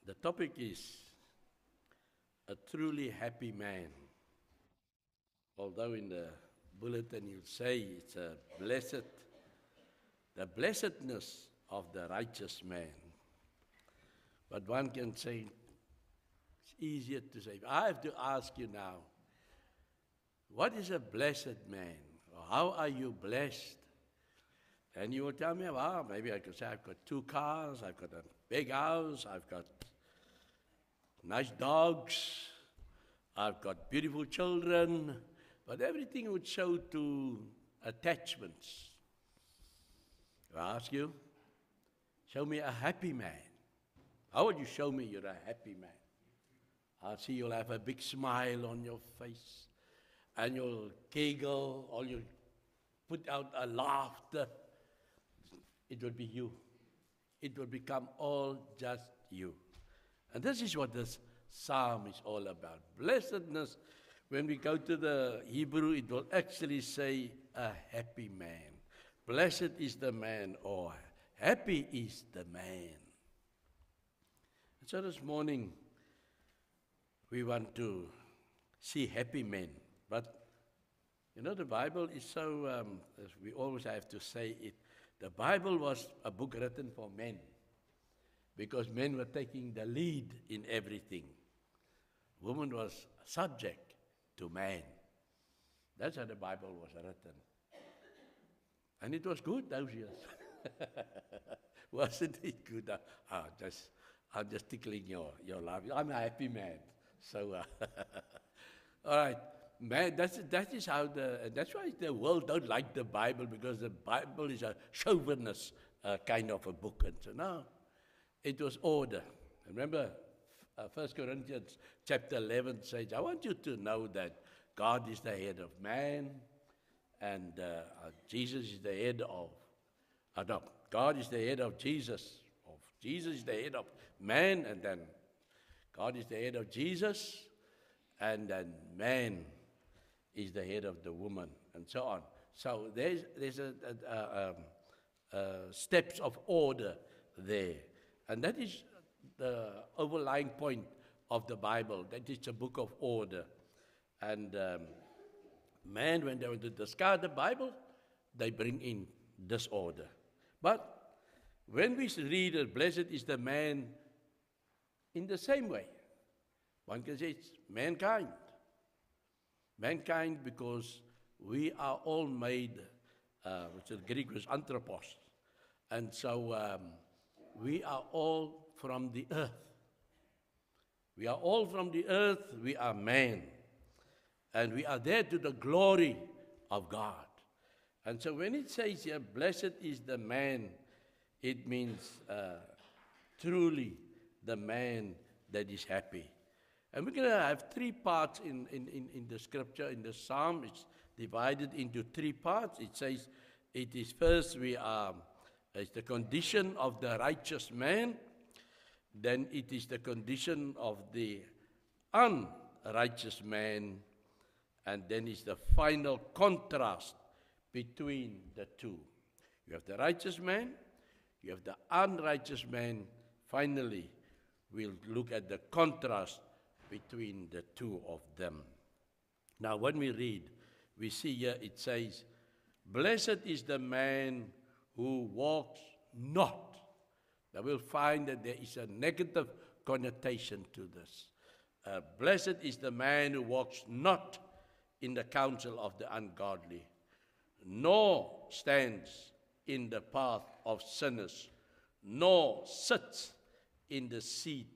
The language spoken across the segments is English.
The topic is a truly happy man. Although in the bulletin you'll say it's the blessedness of the righteous man. But one can say, it's easier to say. I have to ask you now, what is a blessed man? Or how are you blessed? And you will tell me, well, maybe I could say I've got 2 cars, I've got a big house, I've got nice dogs, I've got beautiful children, but everything would show to attachments. I ask you, show me a happy man. How would you show me you're a happy man? I see you'll have a big smile on your face, and you'll giggle, or you'll put out a laughter. It will be you. It will become all just you. And this is what this psalm is all about. Blessedness, when we go to the Hebrew, it will actually say a happy man. Blessed is the man, or happy is the man. And so this morning, we want to see happy men. But, you know, the Bible is so, we always have to say it, the Bible was a book written for men, because men were taking the lead in everything. Woman was subject to man. That's how the Bible was written. And it was good those years. Wasn't it good? I'm just tickling your laugh. I'm a happy man. So, all right. Man, that is how that's why the world don't like the Bible, because the Bible is a chauvinist kind of a book. And so, no, it was order. Remember, 1 Corinthians chapter 11 says, I want you to know that God is the head of man, and Jesus is the head of, no, God is the head of Jesus. Jesus is the head of man, and then God is the head of Jesus, and then man is the head of the woman, and so on. So there's steps of order there. And that is the overlying point of the Bible, that it's a book of order. And man, when they want to discard the Bible, they bring in disorder. But when we read that blessed is the man, in the same way, one can say it's mankind. Mankind, because we are all made, which in Greek was anthropos. And so we are all from the earth. We are all from the earth, we are man. And we are there to the glory of God. And so when it says here, blessed is the man, it means truly the man that is happy. And we're going to have 3 parts in the scripture, in the psalm. It's divided into 3 parts. It says, it is first, it's the condition of the righteous man. Then it is the condition of the unrighteous man. And then it's the final contrast between the two. You have the righteous man, you have the unrighteous man. Finally, we'll look at the contrast between the two of them. Now, when we read, we see here it says, blessed is the man who walks not. Now, we'll find that there is a negative connotation to this. Blessed is the man who walks not in the counsel of the ungodly, nor stands in the path of sinners, nor sits in the seat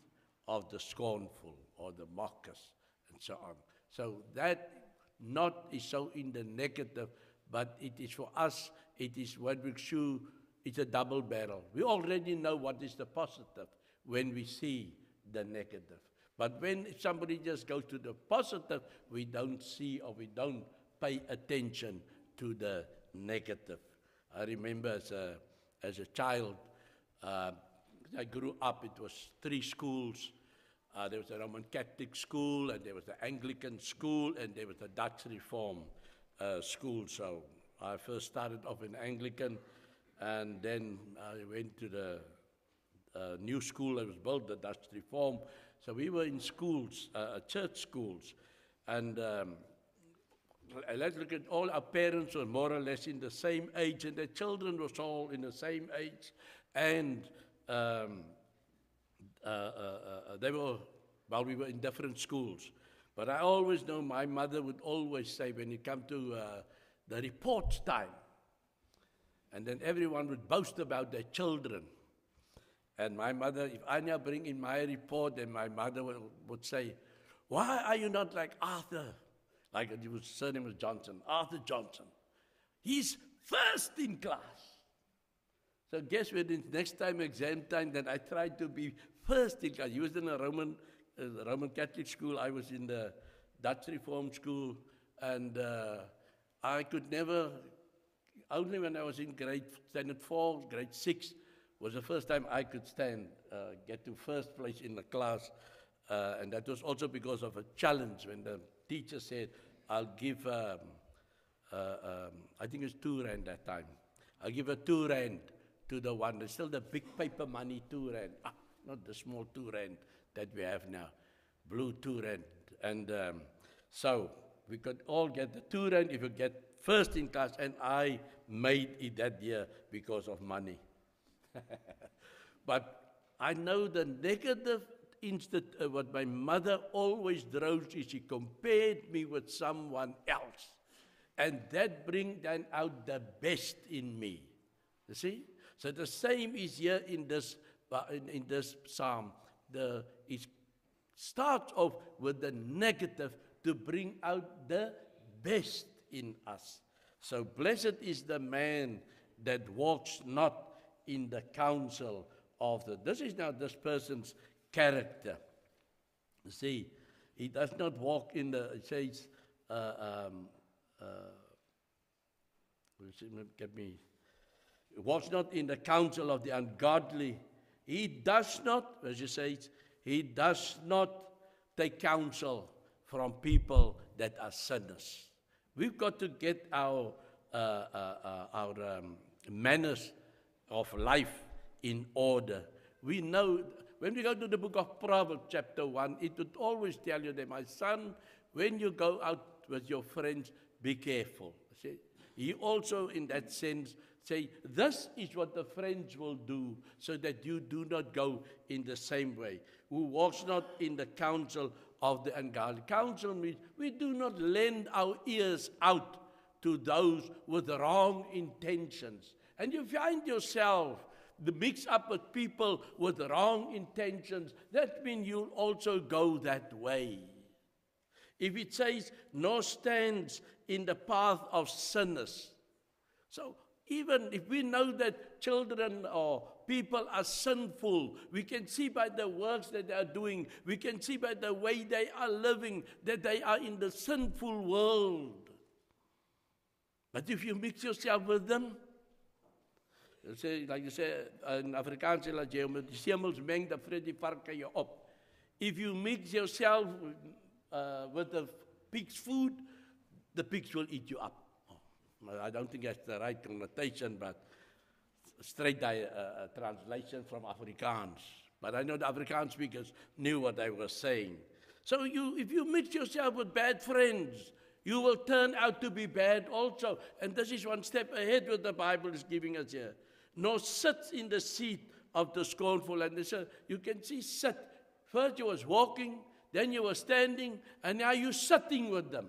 of the scornful or the mockers, and so on. So that not is so in the negative, but it is for us, it is what we show, it's a double barrel. We already know what is the positive when we see the negative. But when somebody just goes to the positive, we don't see, or we don't pay attention to the negative. I remember as a child, I grew up, it was 3 schools. There was a Roman Catholic school, and there was the Anglican school, and there was the Dutch Reform school. So I first started off in Anglican, and then I went to the new school that was built, the Dutch Reform. So we were in schools, church schools. And let's look at all our parents were more or less in the same age, and their children was all in the same age. And they were, well, we were in different schools. But I always know my mother would always say when it come to the reports time, and then everyone would boast about their children. And my mother, if I now bring in my report, then my mother would say, why are you not like Arthur? Like his surname was Johnson, Arthur Johnson. He's first in class. So guess when it's next time, exam time, then I tried to be first in class. He was in a Roman Catholic school. I was in the Dutch Reform school. And I could never, only when I was in standard 4, grade 6, was the first time I could get to first place in the class. And that was also because of a challenge when the teacher said, I'll give, I think it was 2 rand that time. I'll give a 2 rand to the one. There's still the big paper money 2 rand. Not the small 2 rand that we have now. Blue 2 rand. And so we could all get the 2 rand if you get first in class. And I made it that year because of money. But I know the negative what my mother always drove is she compared me with someone else. And that brings then out the best in me. You see? So the same is here in this psalm. It starts off with the negative to bring out the best in us. So blessed is the man that walks not in the counsel of this is now this person's character. You see, he does not walk in it says, walks not in the counsel of the ungodly. He does not, as you say, he does not take counsel from people that are sinners. We've got to get our manners of life in order. We know, when we go to the book of Proverbs, chapter 1, it would always tell you that, my son, when you go out with your friends, be careful. See? He also, in that sense, say, this is what the friends will do, so that you do not go in the same way. Who walks not in the counsel of the ungodly. Counsel means we do not lend our ears out to those with the wrong intentions. And you find yourself mixed up with people with the wrong intentions. That means you'll also go that way. If it says, nor stands in the path of sinners. So even if we know that children or people are sinful, we can see by the works that they are doing, we can see by the way they are living, that they are in the sinful world. But if you mix yourself with them, like you say, in Afrikaans, as jy met die semels meng, dan vreet die varke jou op. If you mix yourself with the pig's food, the pigs will eat you up. I don't think that's the right connotation, but straight translation from Afrikaans. But I know the Afrikaans speakers knew what they were saying. So if you mix yourself with bad friends, you will turn out to be bad also. And this is one step ahead what the Bible is giving us here. Nor sits in the seat of the scornful. And you can see sit. First you was walking, then you were standing, and now you're sitting with them.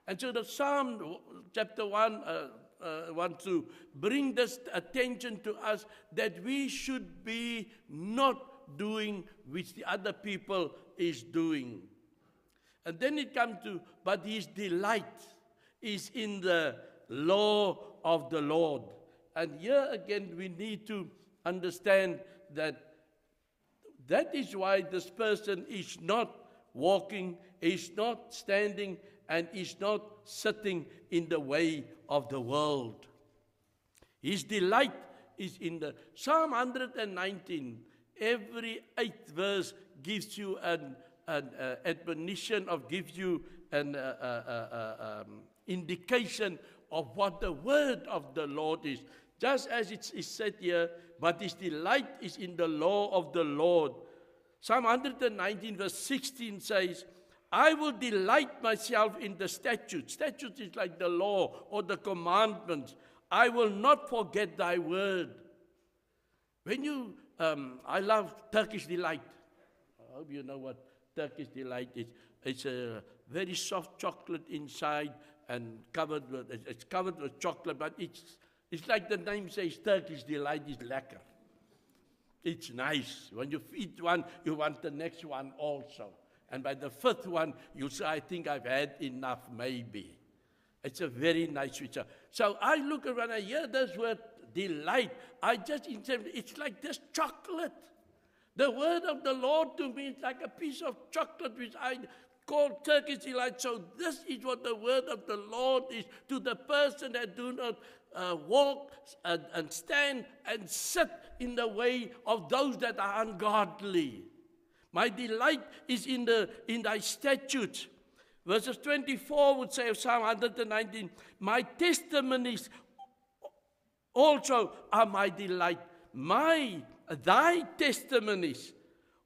And so the Psalm chapter 1 wants to bring this attention to us that we should be not doing which the other people is doing. And then it comes to, but his delight is in the law of the Lord. And here again we need to understand that is why this person is not walking, is not standing, and is not sitting in the way of the world. His delight is in the Psalm 119. Every 8th verse gives you an admonition, gives you an indication of what the word of the Lord is. just as it is said here, but his delight is in the law of the Lord. Psalm 119 verse 16 says, I will delight myself in the statutes. Statutes is like the law or the commandments. I will not forget thy word. When you, I love Turkish delight. I hope you know what Turkish delight is. It's a very soft chocolate inside and it's covered with chocolate, but it's like the name says, Turkish delight is lekker. It's nice. When you eat one, you want the next one also. And by the fifth one, you say, I think I've had enough, maybe. It's a very nice sweet. So I look at when I hear this word, delight, it's like this chocolate. The word of the Lord to me is like a piece of chocolate which I call Turkish delight. So this is what the word of the Lord is to the person that do not walk and stand and sit in the way of those that are ungodly. My delight is in thy statutes. Verses 24 would say of Psalm 119, my testimonies also are my delight. Thy testimonies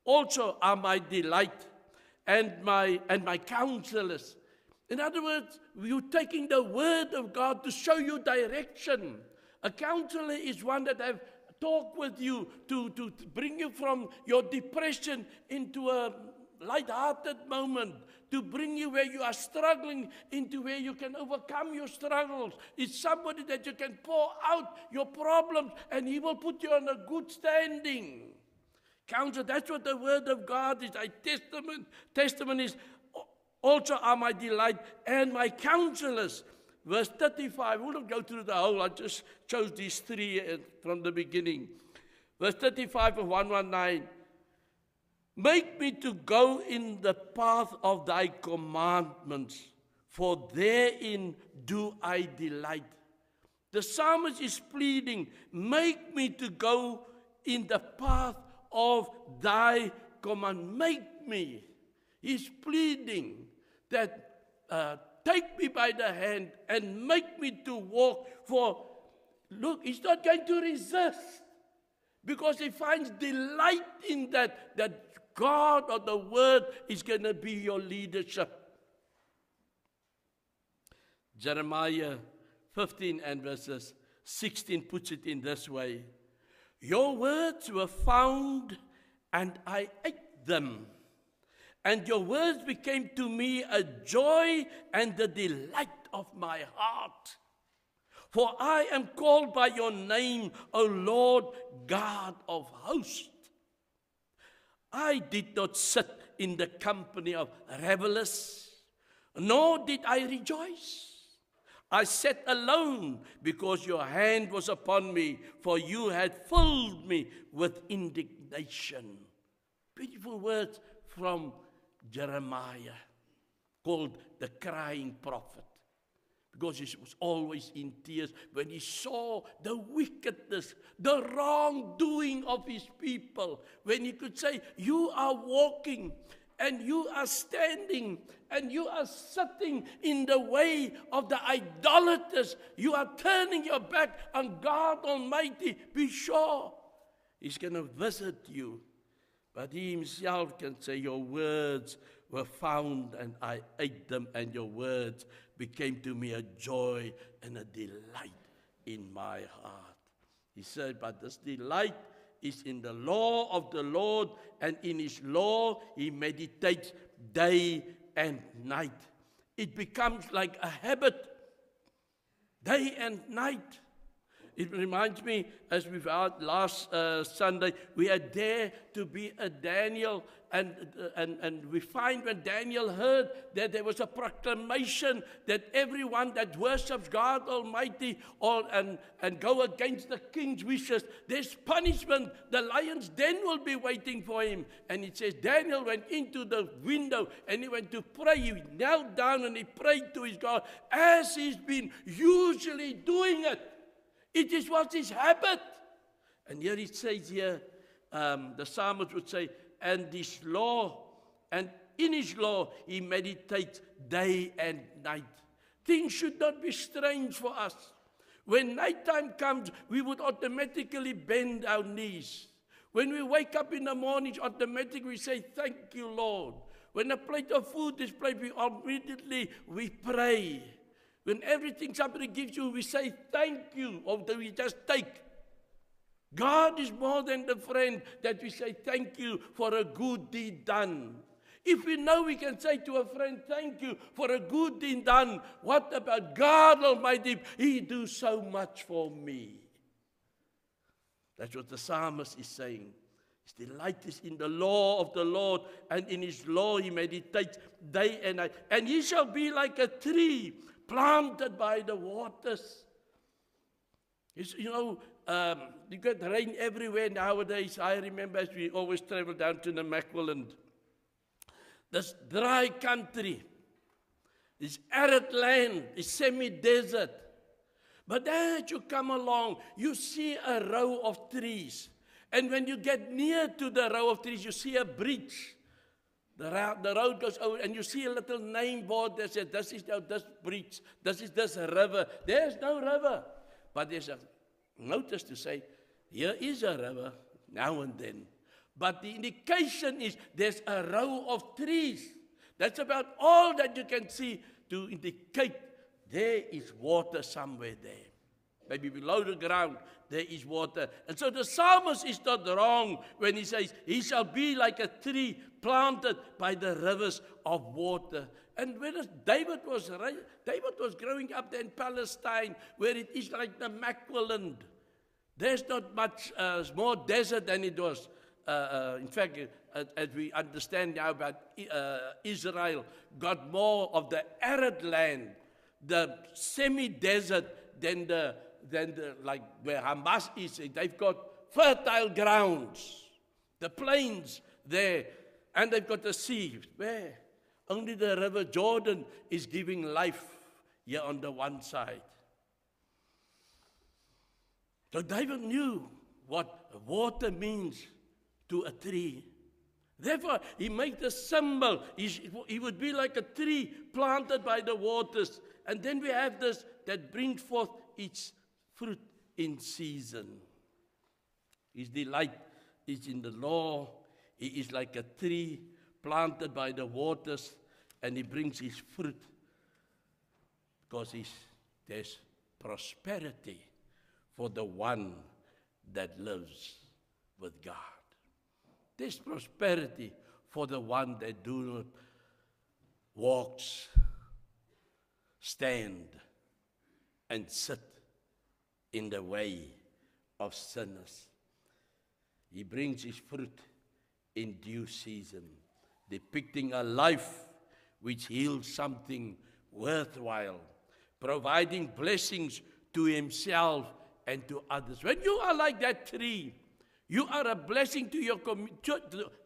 also are my delight and my counselors. In other words, you're taking the word of God to show you direction. A counselor is one that have talk with you to bring you from your depression into a light-hearted moment, to bring you where you are struggling into where you can overcome your struggles. It's somebody that you can pour out your problems and he will put you on a good standing. Counsel, that's what the word of God is. Testimonies also are my delight and my counselors. Verse 35, we'll not go through the whole, I just chose these three from the beginning. Verse 35 of 119, make me to go in the path of thy commandments, for therein do I delight. The psalmist is pleading, make me to go in the path of thy command. Make me. He's pleading that take me by the hand and make me to walk. For look, he's not going to resist because he finds delight in that God or the word is going to be your leadership. Jeremiah 15 and verses 16 puts it in this way. Your words were found and I ate them. And your words became to me a joy and the delight of my heart. For I am called by your name, O Lord God of hosts. I did not sit in the company of revelers, nor did I rejoice. I sat alone because your hand was upon me, for you had filled me with indignation. Beautiful words from Jeremiah, called the crying prophet, because he was always in tears when he saw the wickedness, the wrongdoing of his people, when he could say, you are walking and you are standing and you are sitting in the way of the idolaters. You are turning your back on God Almighty. Be sure he's going to visit you. But he himself can say, your words were found and I ate them, and your words became to me a joy and a delight in my heart. He said, but this delight is in the law of the Lord, and in his law he meditates day and night. It becomes like a habit, day and night. It reminds me, as we've had last Sunday, we had there to be a Daniel, and we find when Daniel heard that there was a proclamation that everyone that worships God Almighty and go against the king's wishes, there's punishment. The lion's den will be waiting for him. And it says Daniel went into the window and he went to pray. He knelt down and he prayed to his God as he's been usually doing it. It was his habit. And here it says here, the psalmist would say, and his law, and in his law he meditates day and night. Things should not be strange for us. When nighttime comes, we would automatically bend our knees. When we wake up in the mornings, automatically we say, thank you, Lord. When a plate of food is placed, we pray. When everything somebody gives you, we say, thank you, or do we just take? God is more than the friend that we say, thank you for a good deed done. If we know we can say to a friend, thank you for a good deed done, what about God Almighty? He do so much for me. That's what the psalmist is saying. His delight is in the law of the Lord, and in His law he meditates day and night. And he shall be like a tree planted by the waters. You get rain everywhere nowadays. I remember as we always travel down to the Macmillan, this dry country, this arid land, this semi-desert. But as you come along, you see a row of trees. And when you get near to the row of trees, you see a bridge. The road goes over, and you see a little name board that says, this is this bridge, this is this river. There's no river. But there's a notice to say, here is a river, now and then. But the indication is there's a row of trees. That's about all that you can see to indicate there is water somewhere there. Maybe below the ground, there is water. And so the psalmist is not wrong when he says, he shall be like a tree planted by the rivers of water. And whereas David was growing up there in Palestine, where it is like the Macmillan. There's not much more desert than it was. In fact, as we understand now about Israel, got more of the arid land, the semi-desert than the like where Hamas is. They've got fertile grounds, the plains there, and they've got the sea where only the river Jordan is giving life here on the one side. So David knew what water means to a tree. Therefore, he made the symbol. He would be like a tree planted by the waters. And then we have this that brings forth its fruit in season. His delight is in the law. He is like a tree planted by the waters, and he brings his fruit because there's prosperity for the one that lives with God. There's prosperity for the one that do not walks, stand, and sit in the way of sinners. He brings his fruit in due season, depicting a life which heals something worthwhile, providing blessings to himself and to others. When you are like that tree, you are a blessing to your community,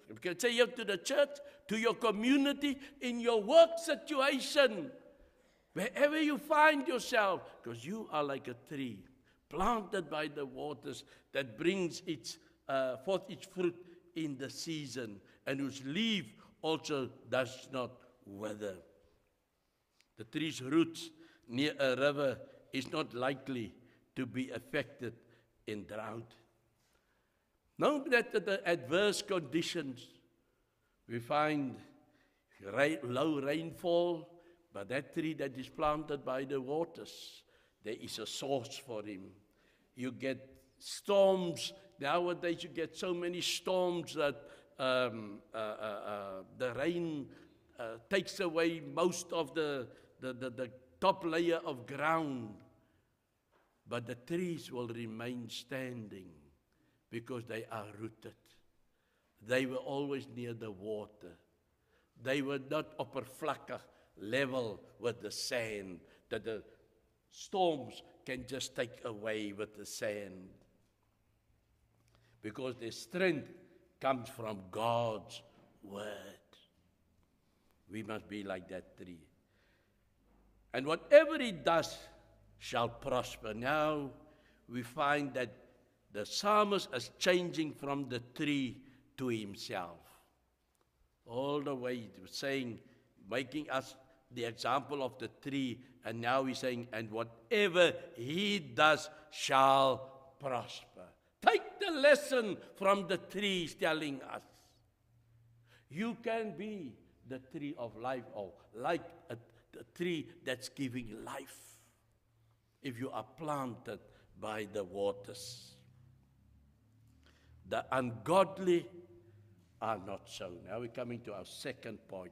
you can say here to the church, to your community, in your work situation, wherever you find yourself, because you are like a tree planted by the waters that brings forth its fruit in the season, and whose leaf also does not wither. The tree's roots near a river is not likely to be affected in drought. No matter the adverse conditions, we find low rainfall, but that tree that is planted by the waters, there is a source for him. You get storms. Nowadays you get so many storms that the rain takes away most of the top layer of ground. But the trees will remain standing because they are rooted. They were always near the water. They were not oppervlakkig level with the sand that the storms can just take away with the sand. Because their strength comes from God's word. We must be like that tree. And whatever it does shall prosper. Now we find that the psalmist is changing from the tree to himself. All the way to saying, making us the example of the tree And now he's saying, and whatever he does shall prosper. Take the lesson from the trees telling us. You can be the tree of life, or like a tree that's giving life, if you are planted by the waters. The ungodly are not so. Now we're coming to our second point.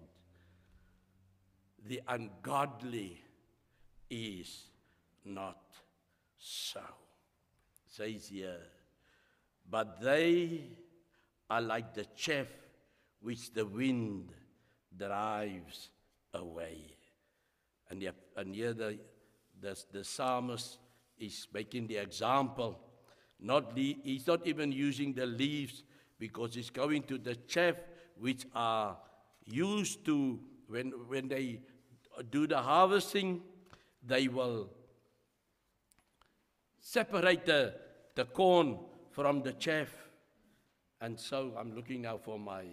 The ungodly is not so. It says here, but they are like the chaff which the wind drives away. And here the psalmist is making the example. He's not even using the leaves, because he's going to the chaff which are used to, when they do the harvesting, they will separate the corn from the chaff. And so I'm looking now for my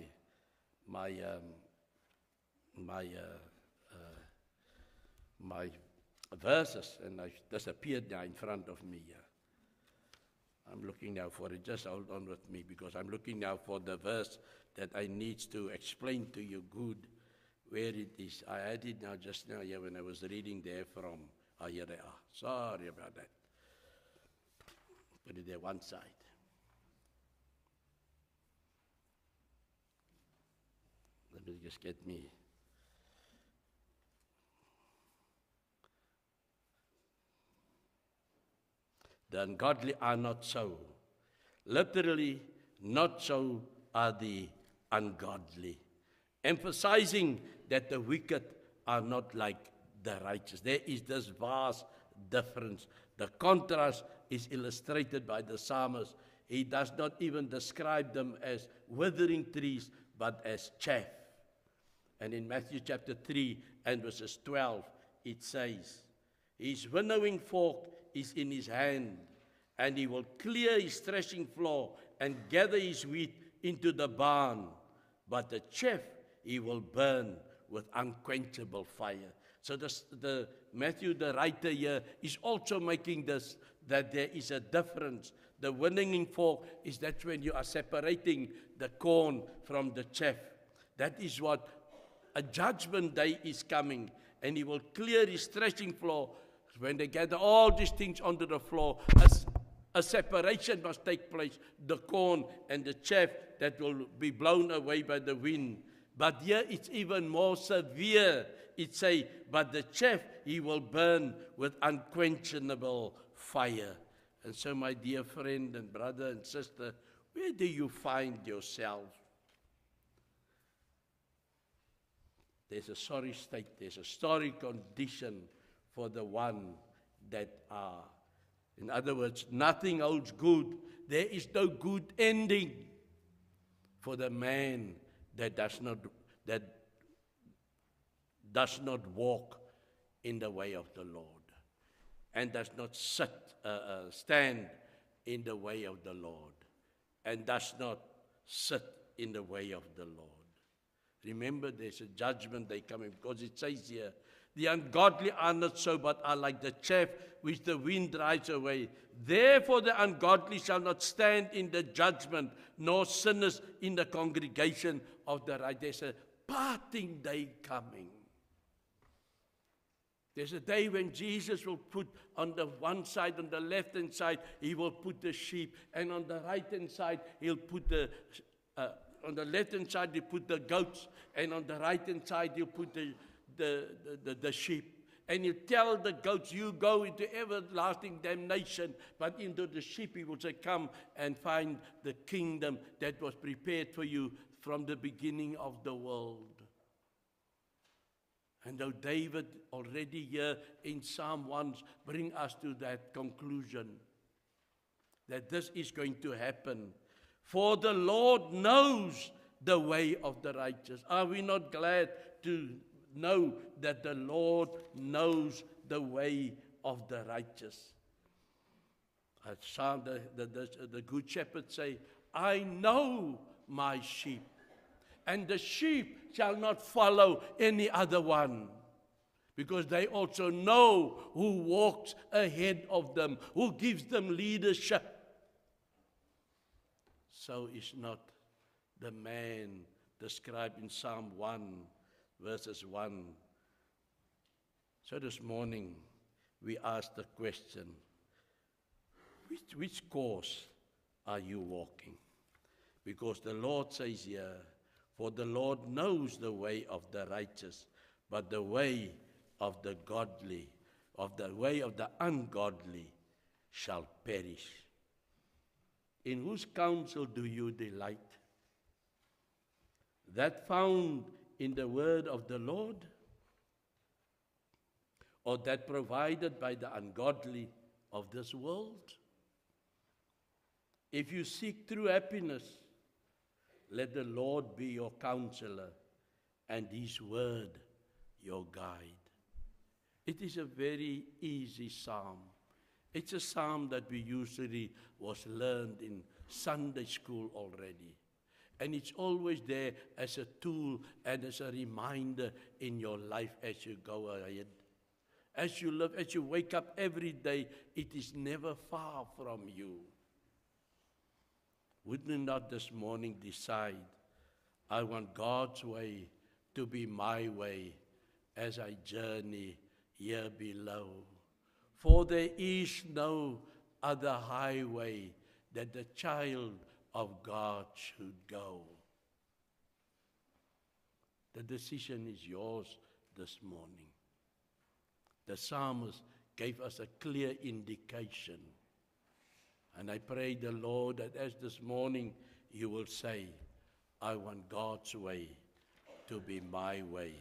verses, and they disappeared now in front of me. I'm looking now for it. Just hold on with me, because I'm looking now for the verse that I need to explain to you good where it is. I had it now just now here when I was reading there from, here they are. Sorry about that. Put it there one side. Let me just get me. The ungodly are not so. Literally, not so are the ungodly. Emphasizing that the wicked are not like the righteous. There is this vast difference. The contrast is illustrated by the psalmist. He does not even describe them as withering trees, but as chaff. And in Matthew chapter 3 and verses 12, it says, his winnowing fork is in his hand, and he will clear his threshing floor and gather his wheat into the barn. But the chaff he will burn with unquenchable fire. So the Matthew, the writer here, is also making this, that there is a difference. The winnowing fork is that when you are separating the corn from the chaff. That is what a judgment day is coming, and he will clear his threshing floor. When they gather all these things onto the floor, a separation must take place, the corn and the chaff that will be blown away by the wind. But here it's even more severe. It says, but the chaff he will burn with unquenchable fire. And so, my dear friend and brother and sister, where do you find yourself? There's a sorry state, there's a sorry condition for the one that are. In other words, nothing holds good. There is no good ending for the man that does not walk in the way of the Lord, and does not stand in the way of the Lord, and does not sit in the way of the Lord. Remember, there's a judgment day coming, because it says here, the ungodly are not so, but are like the chaff which the wind drives away. Therefore the ungodly shall not stand in the judgment, nor sinners in the congregation of the righteous. There's a parting day coming. There's a day when Jesus will put on the one side, on the left-hand side, he will put the sheep, and on the right-hand side, he'll put on the left-hand side, he'll put the goats, and on the right-hand side, he'll put the sheep. And he'll tell the goats, you go into everlasting damnation, but into the sheep he will say, come and find the kingdom that was prepared for you from the beginning of the world. And though David already here in Psalm 1 bring us to that conclusion, that this is going to happen. For the Lord knows the way of the righteous. Are we not glad to know that the Lord knows the way of the righteous? The good shepherd say, I know my sheep, and the sheep shall not follow any other one. because they also know who walks ahead of them, who gives them leadership. So is not the man described in Psalm 1, verses 1. So this morning, we ask the question, which course are you walking? Because the Lord says here, for the Lord knows the way of the righteous, but the way of the godly, the way of the ungodly shall perish. In whose counsel do you delight? That found in the word of the Lord, or that provided by the ungodly of this world? If you seek true happiness, let the Lord be your counselor and His word your guide. It is a very easy psalm. It's a psalm that we usually was learned in Sunday school already. And it's always there as a tool and as a reminder in your life as you go ahead. As you live, as you wake up every day, it is never far from you. Wouldn't you not this morning decide, I want God's way to be my way as I journey here below? For there is no other highway that the child of God should go. The decision is yours this morning. The psalmist gave us a clear indication. And I pray the Lord that as this morning you will say, I want God's way to be my way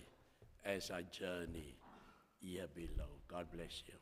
as I journey here below. God bless you.